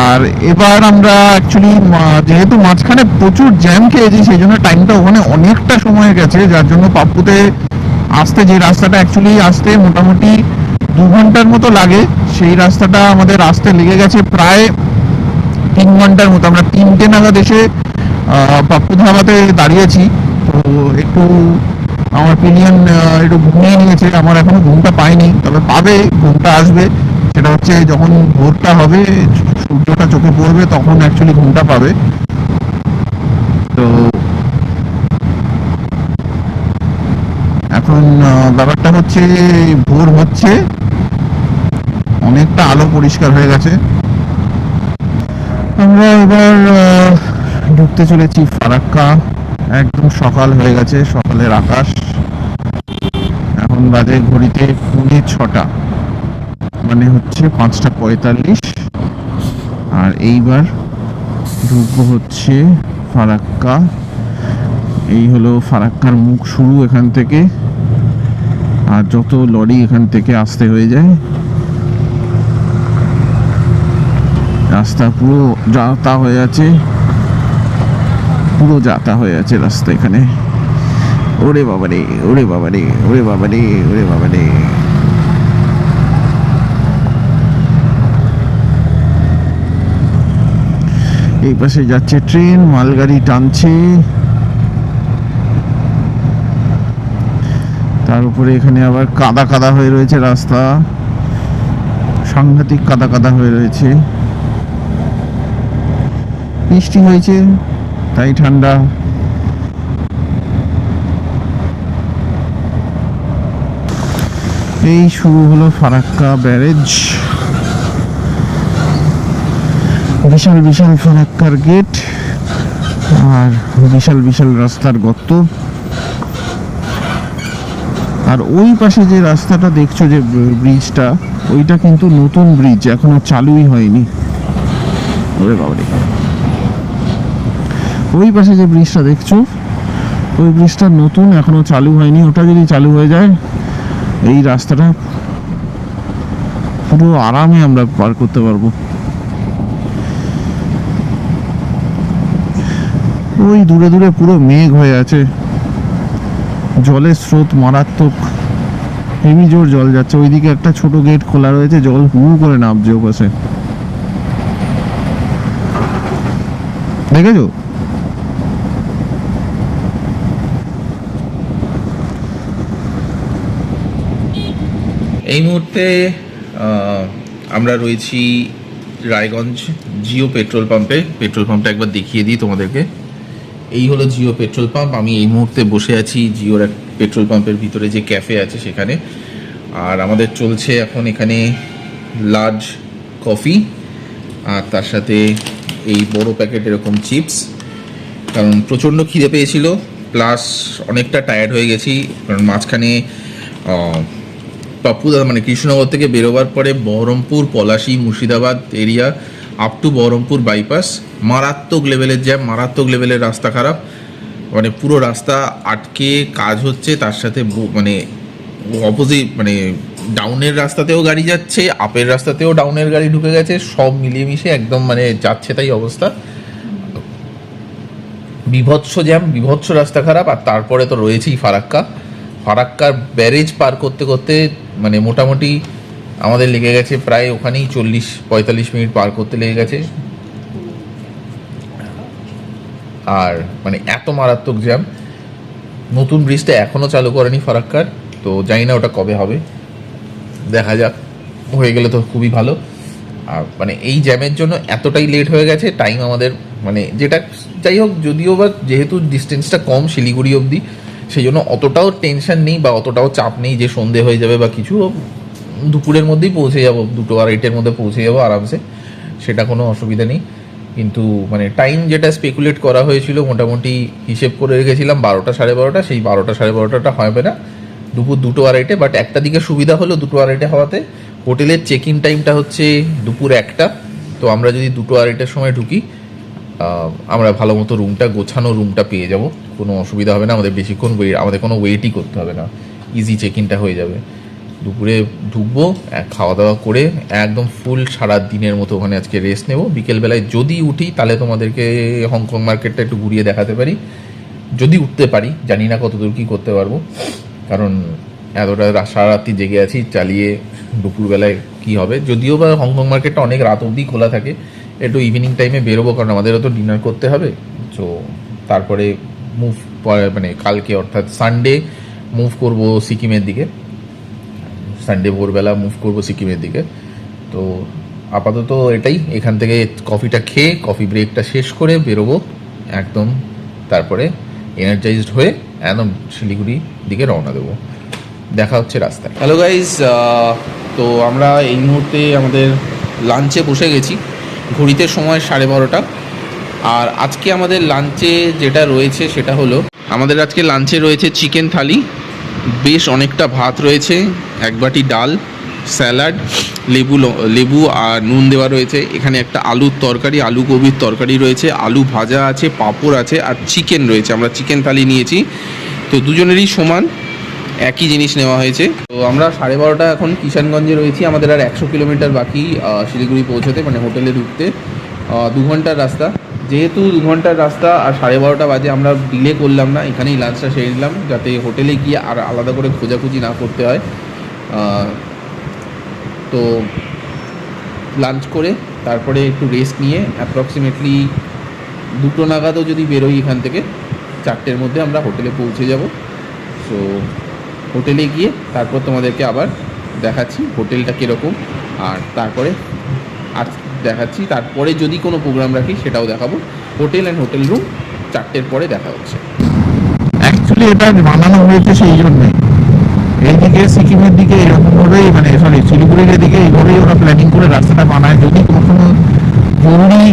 আর এবার আমরা অ্যাকচুয়ালি যেহেতু মাঝখানে প্রচুর জ্যাম খেয়েছি, সেই জন্য টাইমটা ওখানে অনেকটা সময় গেছে, যার জন্য পাপ্পুতে আসতে, যে রাস্তাটা অ্যাকচুয়ালি আসতে মোটামুটি 2 ঘন্টার মতো লাগে, সেই রাস্তাটা আমাদের আসতে লেগে গেছে প্রায় 3 ঘন্টার মতো। আমরা 3টে নাগাদ এসে পাপ্পু ধাবাতে দাঁড়িয়েছি। তো একটু আমার পিলিয়ন একটু ঘুমিয়ে নিয়েছে, আমার এখনো ঘুমটা পাইনি, তবে পাবে, ঘুমটা আসবে। সেটা হচ্ছে যখন ভোরটা হবে, সূর্যটা চোখে পড়বে, তখন অ্যাকচুয়ালি ঘুমটা পাবে। তো এখন ব্যাপারটা হচ্ছে ভোর হচ্ছে, অনেকটা আলো পরিষ্কার হয়ে গেছে। আমরা এবার ঢুকতে চলেছি ফারাক্কা। একদম সকাল হয়ে গেছে, সকালের আকাশ। এখন বাজে ঘড়িতে 6:45, মানে হচ্ছে 5:45। আর এইবার ঢুকবো হচ্ছে ফারাক্কা। এই হলো ফারাক্কার মুখ শুরু এখান থেকে, আর যত লরি এখান থেকে আসতে হয়ে যায়। রাস্তা পুরো যাতা হয়ে আছে, পুরো যাতা হয়ে আছে রাস্তা এখানে। ওরে বাবারে, ওরে বাবারে, ওরে বাবারে, ওরে বাবারে। এই পাশে যাচ্ছে ট্রেন, মালগাড়ি টানছে। তার উপরে এখানে আবার কাদা কাদা হয়ে রয়েছে রাস্তা, সাংঘাতিক কাদা কাদা হয়ে রয়েছে। বৃষ্টি হয়েছে তাই ঠান্ডা। এই শুরু হলো ফারাক্কা ব্যারেজ। বিশাল বিশাল ফারাক্কার গেট, আর বিশাল বিশাল রাস্তার গর্ত। আর ওই পাশে যে রাস্তাটা দেখছো, যে ব্রিজটা, ওইটা কিন্তু নতুন ব্রিজ, এখনো চালুই হয়নি। ওরে বাবারে, ওই পাশে যে ব্রিজটা দেখছো, ওই ব্রিজটা নতুন, এখনো চালু হয়নি। ওটা যদি চালু হয়ে যায়, এই রাস্তাটা পুরো আরামে আমরা পার করতে পারবো। ওই দূরে দূরে পুরো মেঘ হয়ে আছে, জলের স্রোত মারাত্মক, হেভি জোর জল যাচ্ছে। ওইদিকে একটা ছোট গেট খোলা রয়েছে, জল হু করে নামছে ওপাশে, দেখেছো? এই মুহূর্তে আমরা রয়েছি রায়গঞ্জ জিও পেট্রোল পাম্পে। পেট্রোল পাম্পটা একবার দেখিয়ে দিই তোমাদেরকে। এই হলো জিও পেট্রোল পাম্প। আমি এই মুহূর্তে বসে আছি জিওর এক পেট্রোল পাম্পের ভিতরে যে ক্যাফে আছে সেখানে। আর আমাদের চলছে এখন এখানে লার্জ কফি, আর তার সাথে এই বড় প্যাকেট এরকম চিপস। কারণ প্রচণ্ড খিদে পেয়েছিল, প্লাস অনেকটা টায়ার্ড হয়ে গেছি। কারণ মাঝখানে পাপ্পুদা মানে কৃষ্ণনগর থেকে বেরোবার পরে Baharampur, Palashi, Murshidabad area up to Baharampur bypass মারাত্মক লেভেলের জ্যাম, মারাত্মক লেভেলের রাস্তা খারাপ। মানে পুরো রাস্তা আটকে কাজ হচ্ছে, তার সাথে মানে অপোজিট মানে ডাউনের রাস্তাতেও গাড়ি যাচ্ছে, আপের রাস্তাতেও ডাউনের গাড়ি ঢুকে গেছে, সব মিলিয়ে মিশে একদম মানে যাচ্ছে তাই অবস্থা। বিভৎস জ্যাম, বিভৎস রাস্তা খারাপ। আর তারপরে তো রয়েছেই ফারাক্কা। ফারাক্কার ব্যারেজ পার করতে করতে মানে মোটামুটি আমাদের লেগে গেছে প্রায় ওখানেই 40-45 মিনিট পার করতে লেগে গেছে। আর মানে এত মারাত্মক জ্যাম। নতুন ব্রিজটা এখনও চালু করেনি ফারাক্কার, তো জানি না ওটা কবে হবে, দেখা যাক। হয়ে গেলে তো খুবই ভালো। আর মানে এই জ্যামের জন্য এতটাই লেট হয়ে গেছে টাইম আমাদের, মানে যেটা যাই হোক, যদিও বা যেহেতু ডিস্টেন্সটা কম শিলিগুড়ি অবধি, সেই জন্য অতটাও টেনশন নেই বা অতটাও চাপ নেই যে সন্ধে হয়ে যাবে বা কিছু। দুপুরের মধ্যেই পৌঁছে যাবো, 2-2:30 মধ্যে পৌঁছে যাবো আরামসে, সেটা কোনো অসুবিধা নেই। কিন্তু মানে টাইম যেটা স্পেকুলেট করা হয়েছিল, মোটামুটি হিসেব করে রেখেছিলাম 12টা-12:30, সেই 12টা-12:30টা হবে না, দুপুর 2-2:30। বাট একটা দিকে সুবিধা হলো 2-2:30 হওয়াতে, হোটেলের চেক ইন টাইমটা হচ্ছে দুপুর 1টা। তো আমরা যদি 2-2:30টার সময় ঢুকি, আমরা ভালো মতো রুমটা, গোছানো রুমটা পেয়ে যাব, কোনো অসুবিধা হবে না। আমাদের বেশিক্ষণ আমাদের কোনো ওয়েটই করতে হবে না, ইজি চেক ইনটা হয়ে যাবে। দুপুরে ঢুকবো, খাওয়া দাওয়া করে একদম ফুল সারা দিনের মতো ওখানে আজকে রেস্ট নেব। বিকেলবেলায় যদি উঠি তাহলে তোমাদেরকে হংকং মার্কেটটা একটু ঘুরিয়ে দেখাতে পারি, যদি উঠতে পারি। জানি না কতদূর কী করতে পারবো, কারণ এতটা সারা রাত্রি জেগে আছি, চালিয়ে দুপুরবেলায় কী হবে। যদিও বা হংকং মার্কেটটা অনেক রাত অবধি খোলা থাকে, একটু ইভিনিং টাইমে বেরোবো, কারণ আমাদেরও তো ডিনার করতে হবে। তো তারপরে মুভ মানে কালকে অর্থাৎ সানডে মুভ করব সিকিমের দিকে, সানডে ভোরবেলা মুভ করব সিকিমের দিকে। তো আপাতত এটাই, এখান থেকে কফিটা খেয়ে কফি ব্রেকটা শেষ করে বেরোবো একদম, তারপরে এনার্জাইজড হয়ে একদম শিলিগুড়ির দিকে রওনা দেবো। দেখা হচ্ছে রাস্তায়। হ্যালো গাইজ, তো আমরা এই মুহূর্তে আমাদের লাঞ্চে বসে গেছি। ঘড়িতে সময় 12:30। আর আজকে আমাদের লাঞ্চে যেটা রয়েছে সেটা হলো, আমাদের আজকে লাঞ্চে রয়েছে চিকেন থালি, বেশ অনেকটা ভাত রয়েছে, এক বাটি ডাল, স্যালাড, লেবু আর নুন দেওয়া রয়েছে। এখানে একটা আলুর তরকারি, আলু গোবির তরকারি রয়েছে, আলু ভাজা আছে, পাঁপড় আছে আর চিকেন রয়েছে। আমরা চিকেন থালি নিয়েছি, তো দুজনেরই সমান একই জিনিস নেওয়া হয়েছে। তো আমরা 12:30 এখন কিষানগঞ্জে রয়েছি। আমাদের আর 100 কিলোমিটার বাকি শিলিগুড়ি পৌঁছতে, মানে হোটেলে ঢুকতে 2 ঘন্টার রাস্তা। যেহেতু 2 ঘন্টার রাস্তা আর 12:30 বাজে, আমরা ডিলে করলাম না, এখানেই লাঞ্চটা সেরে নিলাম, যাতে হোটেলে গিয়ে আর আলাদা করে খোঁজাখুঁজি না করতে হয়। তো লাঞ্চ করে তারপরে একটু রেস্ট নিয়ে অ্যাপ্রক্সিমেটলি 2টো নাগাদও যদি বেরোই এখান থেকে, 4টের মধ্যে আমরা হোটেলে পৌঁছে যাব। সো হোটেলে গিয়ে তারপর তোমাদেরকে আবার দেখাচ্ছি হোটেলটা কীরকম, আর তারপরে আর দেখাচ্ছি, তারপরে যদি কোনো প্রোগ্রাম রাখি সেটাও দেখাবো। হোটেল অ্যান্ড হোটেল রুম 4টের পরে দেখা হচ্ছে। অ্যাকচুয়ালি এটা বানানো হয়েছে সেই জন্যই, এইদিকে সিকিমের দিকে এরকমভাবেই, মানে সরি শিলিগুড়ির দিকে এইভাবেই ওরা প্ল্যানিং করে রাস্তাটা বানায়। যদি কোনো জরুরি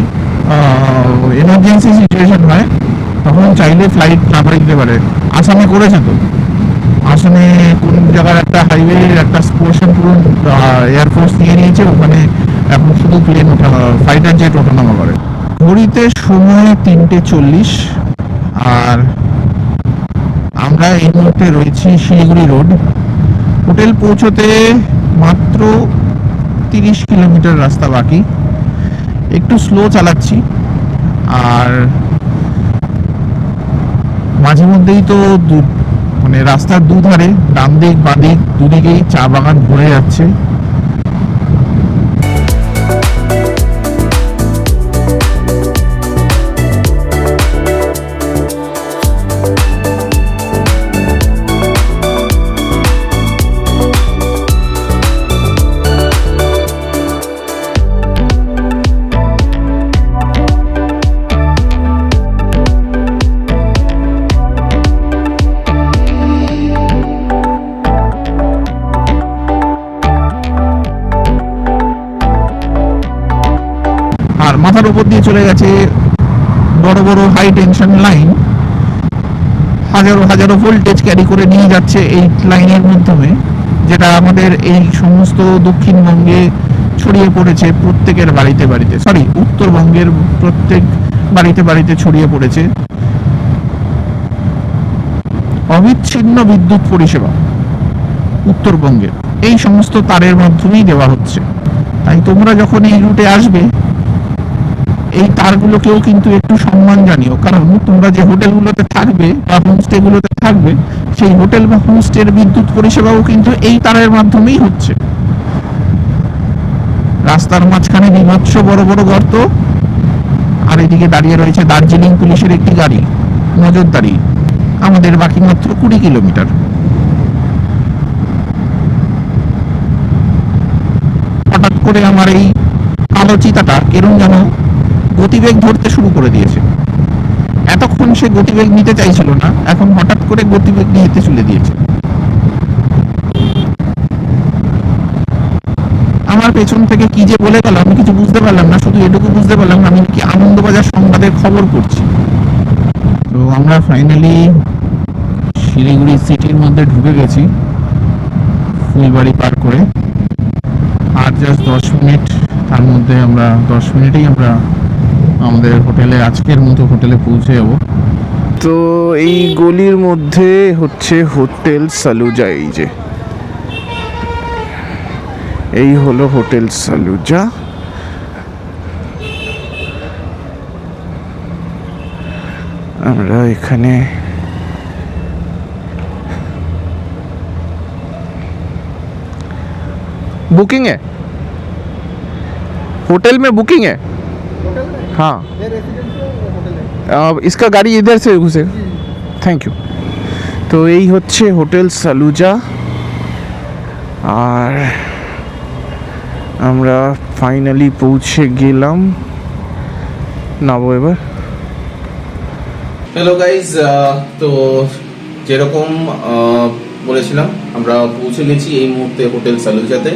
এমার্জেন্সি সিচুয়েশন হয় তখন চাইলে ফ্লাইট না করে দিতে পারে। আসামে করেছে তো, আসামে কোন জায়গার একটা হাইওয়ের একটা পোর্শন পুরো এয়ারফোর্স নিয়ে নিয়েছে, ওখানে এখন শুধু প্লেন ফাইটার জেট ওঠানামা করে। ঘড়িতে সময় 3:40 আর আমরা এই মুহূর্তে রয়েছি শিলিগুড়ি রোড। হোটেল পৌঁছতে মাত্র 30 কিলোমিটার রাস্তা বাকি। একটু স্লো চালাচ্ছি, আর মাঝে মধ্যেই তো মানে রাস্তার দুধারে ডান দিক বাঁ দিক দুদিকেই চা বাগান ভরে যাচ্ছে। মাথার উপর দিয়ে চলে গেছে বড় বড় হাই টেনশন লাইন, হাজারো হাজারো ভোল্টেজ ক্যারি করে নিয়ে যাচ্ছে এই লাইনের মাধ্যমে, যেটা আমাদের এই সমস্ত দক্ষিণবঙ্গে ছড়িয়ে পড়েছে প্রত্যেকের বাড়িতে বাড়িতে, সরি উত্তরবঙ্গের প্রত্যেক বাড়িতে বাড়িতে ছড়িয়ে পড়েছে অবিচ্ছিন্ন বিদ্যুৎ পরিষেবা। উত্তরবঙ্গের এই সমস্ত তারের মাধ্যমেই দেওয়া হচ্ছে। তাই তোমরা যখন এই রুটে আসবে, এই তারগুলোকেও কিন্তু একটু সম্মান জানিও, কারণ তোমরা যে হোটেলগুলোতে থাকবে বা হোমস্টেগুলোতে থাকবে, সেই হোটেল বা হোমস্টের বিদ্যুৎ পরিষেবাও কিন্তু এই তারের মাধ্যমেই হচ্ছে। রাস্তার মাঝখানে বিভৎস বড় বড় গর্ত, আর এদিকে দাঁড়িয়ে রয়েছে দার্জিলিং পুলিশের একটি গাড়ি নজরদারি। আমাদের বাকি মাত্র 20 কিলোমিটার। হঠাৎ করে আমার এই কালো চিতাটা এরকম যেন গতিবেগ ধরতে শুরু করে দিয়েছে। এতক্ষণ সে গতিবেগ নিতে চাইছিল না, এখন হঠাৎ করে গতিবেগ নিতে চলে দিয়েছে। আমার পেছন থেকে কি যে বলে গেল আমি কিছু বুঝতে পারলাম না, শুধু এটুকু বুঝতে পারলাম আমি কি আনন্দবাজার সংবাদের খবর করছি। তো আমরা ফাইনালি শিলিগুড়ি সিটির মধ্যে ঢুকে গেছি ফুলবাড়ি পার করে। আর জাস্ট 10 মিনিট, তার মধ্যে আমরা 10 মিনিটেই আমরা আমাদের হোটেলে, আজকের মতো হোটেলে পৌঁছে যাব। তো এই গলির মধ্যে হচ্ছে হোটেল সালুজা। এই হলো হোটেল সালুজা। আমরা এখানে बुकिंग है, होटल में बुकिंग है। हाँ, इसका गाड़ी इधर से घुसे। Thank you. তো এই হচ্ছে হোটেল সালুজা, আর আমরা ফাইনালি পৌঁছে গেলাম। নামবো এবার। হ্যালো গাইজ, তো যেরকম বলেছিলাম আমরা পৌঁছে গেছি এই মুহূর্তে হোটেল সালুজাতে।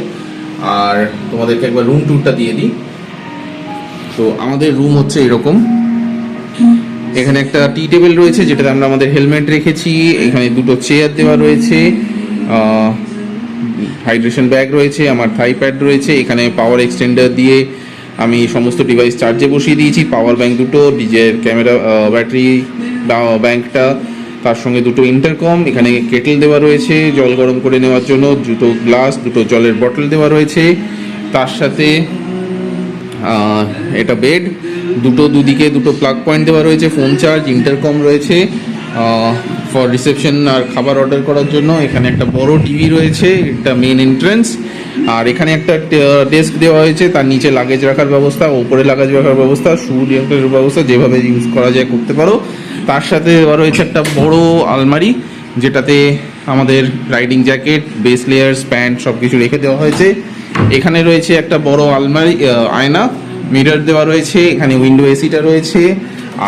আর তোমাদেরকে একবার রুম ট্যুরটা দিয়ে দিই। তো আমাদের রুম হচ্ছে এরকম। এখানে একটা টি টেবিল রয়েছে যেটাতে আমরা আমাদের হেলমেট রেখেছি। এখানে দুটো চেয়ার দেওয়া রয়েছে, হাইড্রেশন ব্যাগ রয়েছে, আমার থাই প্যাড রয়েছে। এখানে পাওয়ার এক্সটেন্ডার দিয়ে আমি সমস্ত ডিভাইস চার্জে বসিয়ে দিয়েছি। পাওয়ার ব্যাংক দুটো, ডিজের ক্যামেরা ব্যাটারি ব্যাংকটা, তার সঙ্গে দুটো ইন্টারকম। এখানে কেটেল দেওয়া রয়েছে জল গরম করে নেওয়ার জন্য, দুটো গ্লাস, দুটো জলের বটল দেওয়া রয়েছে। তার সাথে এটা বেড, দুদিকে দুটো প্লাগ পয়েন্ট দেওয়া রয়েছে, ফোন চার্জ, ইন্টারকম রয়েছে ফর রিসেপশন আর খাবার অর্ডার করার জন্য। এখানে একটা বড় টিভি রয়েছে, এটা মেন এন্ট্রান্স। আর এখানে একটা ডেস্ক দেওয়া হয়েছে, তার নিচে লাগেজ রাখার ব্যবস্থা, ওপরে লাগেজ রাখার ব্যবস্থা, শু রাখার ব্যবস্থা, যেভাবে ইউজ করা যায় করতে পারো। তার সাথে দেওয়া রয়েছে একটা বড় আলমারি, যেটাতে আমাদের riding jacket, base layers, pant সব কিছু রেখে দেওয়া হয়েছে। এখানে রয়েছে একটা বড় আলমারি, আয়না, মিরর দেওয়া রয়েছে। এখানে উইন্ডো এসিটা রয়েছে।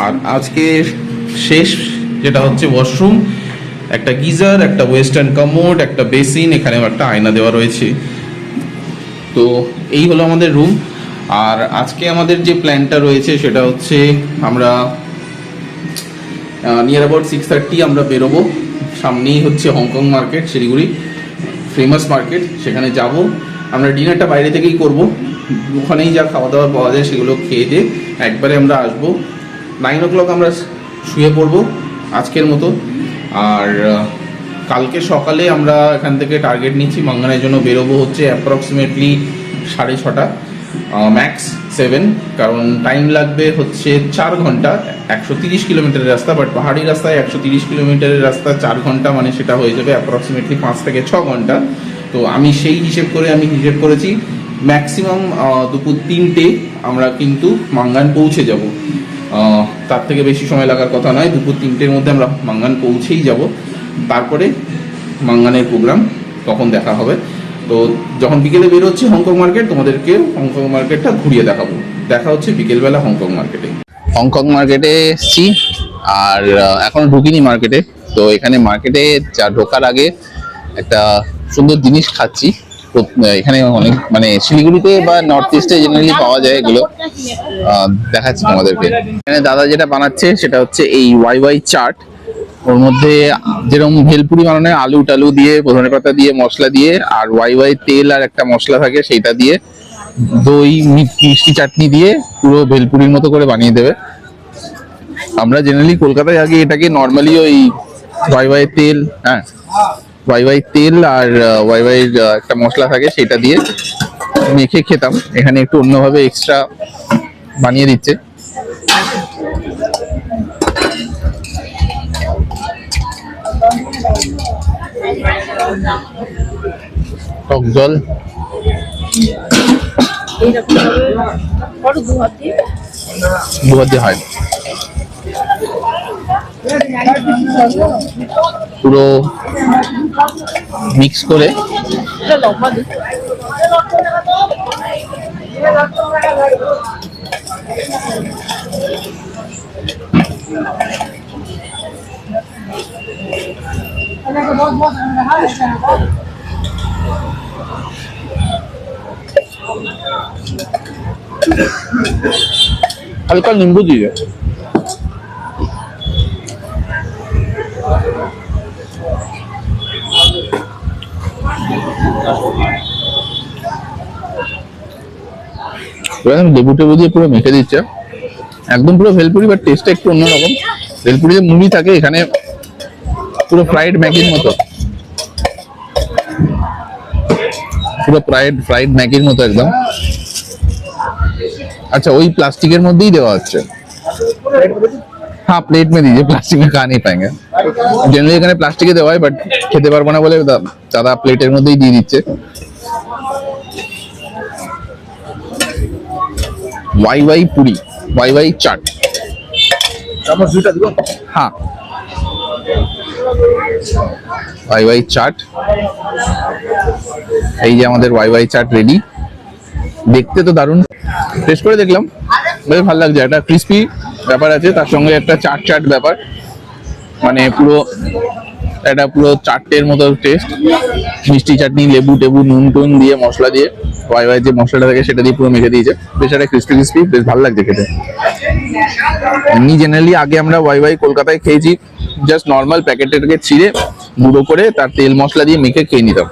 আর আজকের শেষ যেটা হচ্ছে ওয়াশরুম, একটা গিজার, একটা ওয়েস্টার্ন কমোড, একটা বেসিন, এখানেও একটা আয়না দেওয়া রয়েছে। তো এই হলো আমাদের রুম। আর আজকে আমাদের যে প্ল্যানটা রয়েছে সেটা হচ্ছে আমরা নিয়ার অ্যাবাউট 6:30 আমরা বেরোবো। সামনেই হচ্ছে Hong Kong market, Siliguri famous market, সেখানে যাব। আমরা ডিনারটা বাইরে থেকেই করব, ওখানেই যা খাওয়া দাওয়া পাওয়া যায় সেগুলো খেয়ে দিয়ে একবারে আমরা আসবো। 9 o'clock আমরা শুয়ে পড়বো আজকের মতো। আর কালকে সকালে আমরা এখান থেকে টার্গেট নিচ্ছি, মাঙ্গানের জন্য বেরোবো হচ্ছে অ্যাপ্রক্সিমেটলি 6:30, ম্যাক্স 7, কারণ টাইম লাগবে হচ্ছে 4 ঘন্টা। 130 কিলোমিটারের রাস্তা, বাট পাহাড়ি রাস্তায় 130 কিলোমিটারের রাস্তা 4 ঘন্টা, মানে সেটা হয়ে যাবে অ্যাপ্রক্সিমেটলি 5 থেকে 6 ঘন্টা। তো আমি সেই হিসেব করেছি ম্যাক্সিমাম দুপুর 3টে আমরা কিন্তু মাঙ্গান পৌঁছে যাব। তার থেকে বেশি সময় লাগার কথা নয়, দুপুর 3টের মধ্যে আমরা মাঙ্গান পৌঁছেই যাব। তারপরে মাঙ্গানের প্রোগ্রাম তখন দেখা হবে। তো যখন বিকেলে বেরোচ্ছি হংকং মার্কেট, তোমাদেরকে হংকং মার্কেটটা ঘুরিয়ে দেখাবো। দেখা হচ্ছে বিকেলবেলা হংকং মার্কেটে। হংকং মার্কেটে এসেছি, আর এখনো ঢুকিনি মার্কেটে। তো এখানে মার্কেটে যা ঢোকার আগে একটা সুন্দর জিনিস খাচ্ছি। এখানে অনেক, মানে শিলিগুড়িতে বা নর্থ ইস্টে জেনারেলি পাওয়া যায় এগুলো, দেখাচ্ছি তোমাদেরকে। এখানে দাদা যেটা বানাচ্ছে সেটা হচ্ছে এই ওয়াই চাট। ওর মধ্যে যেরকম ভেলপুরি বানানো হয়, আলু টালু দিয়ে, ধনে পাতা দিয়ে, মশলা দিয়ে, আর ওয়াই তেল আর একটা মশলা থাকে সেইটা দিয়ে, দই, মিষ্টি চাটনি দিয়ে পুরো ভেলপুরির মতো করে বানিয়ে দেবে। আমরা জেনারেলি কলকাতায় আগে এটাকে নর্মালি ওই ওয়াই তেল, হ্যাঁ ওয়াই তেল আর ওয়াই একটা মশলা থাকে সেটা দিয়ে মেখে খেতাম। এখানে একটু অন্যভাবে এক্সট্রা বানিয়ে দিচ্ছে। টক জল, দু হাত দিয়ে হয়, পুরো মিক্স করে হালকা নিম্বু দিয়ে লেবু টেবু দিয়ে পুরো মেখে দিচ্ছে, একদম পুরো ভেলপুরি, বাট টেস্টটা একটু অন্যরকম। ভেলপুরি যে মুড়ি থাকে, এখানে পুরো ফ্রাইড ম্যাগির মতো, পুরো ফ্রাইড ম্যাগির মতো একদম। अच्छा वही प्लास्टिक मध्य ही देवा হচ্ছে। हाँ प्लेट में दीजिए, प्लास्टिक में खा नहीं पाएंगे। जनरली এখানে প্লাস্টিকে দেওয়া হয়, বাট খেতে পারবো না বলে দাদা প্লেটের মধ্যেই দিয়ে দিচ্ছে। वाई पूरी, वाई चाट। हाँ ওয়াই ওয়াই চাট, এই যে আমাদের ওয়াই ওয়াই চাট রেডি। দেখতে তো দারুণ, টেস্ট করে দেখলাম, বেশ ভালো লাগছে। একটা ক্রিস্পি ব্যাপার আছে, তার সঙ্গে একটা চাট চাট ব্যাপার, মানে পুরো চাটের মতো টেস্ট। মিষ্টি চাটনি, লেবু টেবু, নুন টুন দিয়ে, মশলা দিয়ে, ওয়াই ওয়াই যে মশলাটা থাকে সেটা দিয়ে পুরো মেখে দিয়েছে। বেশ একটা ক্রিস্পি ক্রিস্পি, বেশ ভালো লাগছে খেতে। এমনি জেনারেলি আগে আমরা ওয়াই ওয়াই কলকাতায় খেয়েছি, জাস্ট নর্মাল প্যাকেটটাকে ছিঁড়ে গুঁড়ো করে তার তেল মশলা দিয়ে মেখে খেয়ে নিতাম।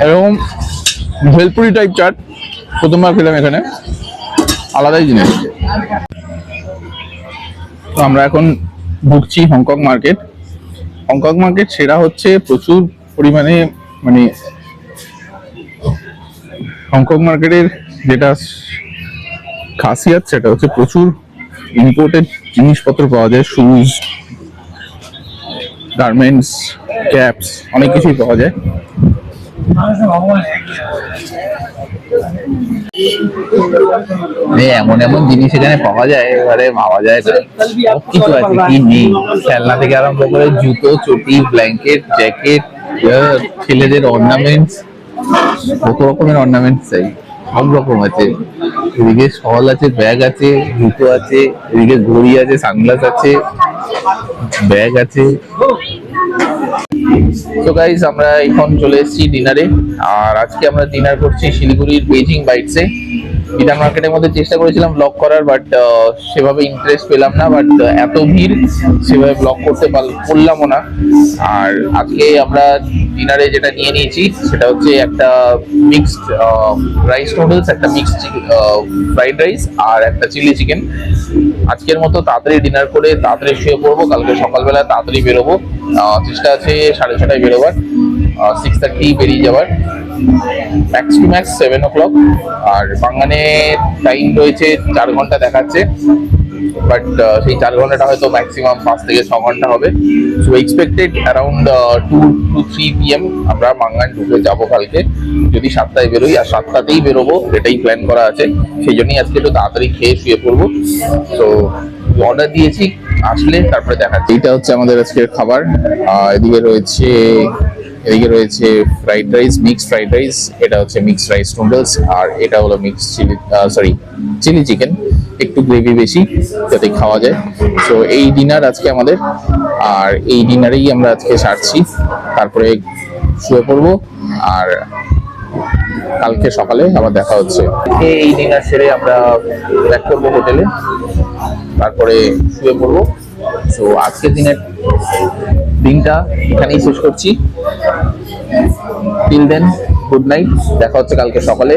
এরকম ভেলপুরি টাইপ চাট প্রথমবার খেলাম এখানে, আলাদাই জিনিস। তো আমরা এখন ঢুকছি হংকং মার্কেট। হংকং মার্কেট সেরা হচ্ছে প্রচুর পরিমাণে, মানে হংকং মার্কেটের যেটা খাসিয়াত সেটা হচ্ছে প্রচুর ইম্পোর্টেড জিনিসপত্র পাওয়া যায়, শুজ, গার্মেন্টস, ক্যাপস, অনেক কিছুই পাওয়া যায়। এমন এমন জিনিস এখানে পাওয়া যায়, এবারে ভাবা যায় না সব কিছু আছে, কি নেই। খেলনা থেকে আরম্ভ করে জুতো, চটি, ব্ল্যাঙ্কেট, জ্যাকেট, ছেলেদের অর্নামেন্টস, কত রকমের অর্নামেন্টস চাই, সব রকম আছে। এদিকে শল আছে, ব্যাগ আছে, জুতো আছে, এদিকে ঘড়ি আছে, সানগ্লাস আছে, ব্যাগ আছে। তো গাইস, আমরা এখন চলে এসেছি ডিনারে, আর আজকে আমরা ডিনার করছি শিলিগুড়ির বেজিং বাইটসে। বিধান মার্কেটের মধ্যে চেষ্টা করেছিলাম ব্লগ করার, বাট সেভাবে ইন্টারেস্ট পেলাম না, বাট এত ভিড় সেভাবে ব্লগ করতে পারলামও না। আর আজকে আমরা ডিনারে যেটা নিয়ে নিয়েছি সেটা হচ্ছে একটা মিক্সড রাইস নুডলস, একটা মিক্সড ফ্রাইড রাইস আর একটা চিলি চিকেন। আজকের মতো তাড়াতাড়ি ডিনার করে তাড়াতাড়ি শুয়ে পড়বো, কালকে সকালবেলা তাড়াতাড়ি বেরোবো। চেষ্টা আছে 6:30 বেরোবার, 6:30 বেরিয়ে যাবার, ম্যাক্স টু ম্যাক্স 7 o'clock। আর বাঙানে টাইম রয়েছে 4 ঘন্টা দেখাচ্ছে, বাট সেই 4 ঘন্টাটা হয়তো ম্যাক্সিমাম 5 থেকে 6 ঘন্টা হবে। So expected around 2 to 3 PM আমরা বাঙান ঢুকে যাবো কালকে, যদি 7টায় বেরোই। আর 7টাতেই বেরোবো, এটাই প্ল্যান করা আছে। সেই জন্যই আজকে একটু তাড়াতাড়ি খেয়ে শুয়ে পড়বো। তো অর্ডার দিয়েছি, আসলে তারপরে দেখাচ্ছি। এইটা হচ্ছে আমাদের আজকের খাবার। এদিকে রয়েছে fried rice, mix fried rice, এটা হচ্ছে মিক্স রাইস নুডলস, আর এটা হলো মিক্স চিলি চিকেন, একটু গ্রেভি বেশি যাতে খাওয়া যায়। তো এই ডিনার আজকে আমাদের, আর এই ডিনারেই আমরা আজকে সারছি, তারপরে শুয়ে পড়বো। আর কালকে সকালে আবার দেখা হচ্ছে। এই ডিনার সেরে আমরা ব্যাক করবো হোটেলে, তারপরে শুয়ে পড়বো। তো আজকের দিনটা এখানেই শেষ করছি। টিল দেন, গুড নাইট, দেখা হচ্ছে কালকে সকালে।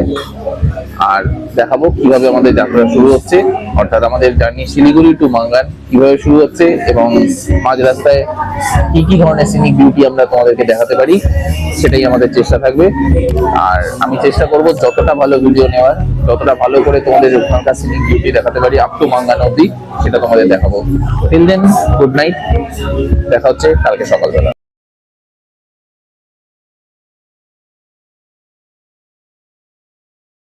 আর দেখাবো কিভাবে আমাদের যাত্রা শুরু হচ্ছে, অর্থাৎ আমাদের জার্নি শিলিগুড়ি টু মাঙ্গান কিভাবে শুরু হচ্ছে, এবং মাঝ রাস্তায় কি কি ধরনের সিনিক বিউটি আমরা তোমাদেরকে দেখাতে পারি, সেটাই আমাদের চেষ্টা থাকবে। আর আমি চেষ্টা করব যতটা ভালো ভিডিও নেওয়ার, যতটা ভালো করে তোমাদের ওখানকার সিনিক বিউটি দেখাতে পারি আপ টু মাঙ্গান অবধি, সেটা তোমাদের দেখাবো। টিল দেন, গুড নাইট, দেখা হচ্ছে কালকে সকালবেলা।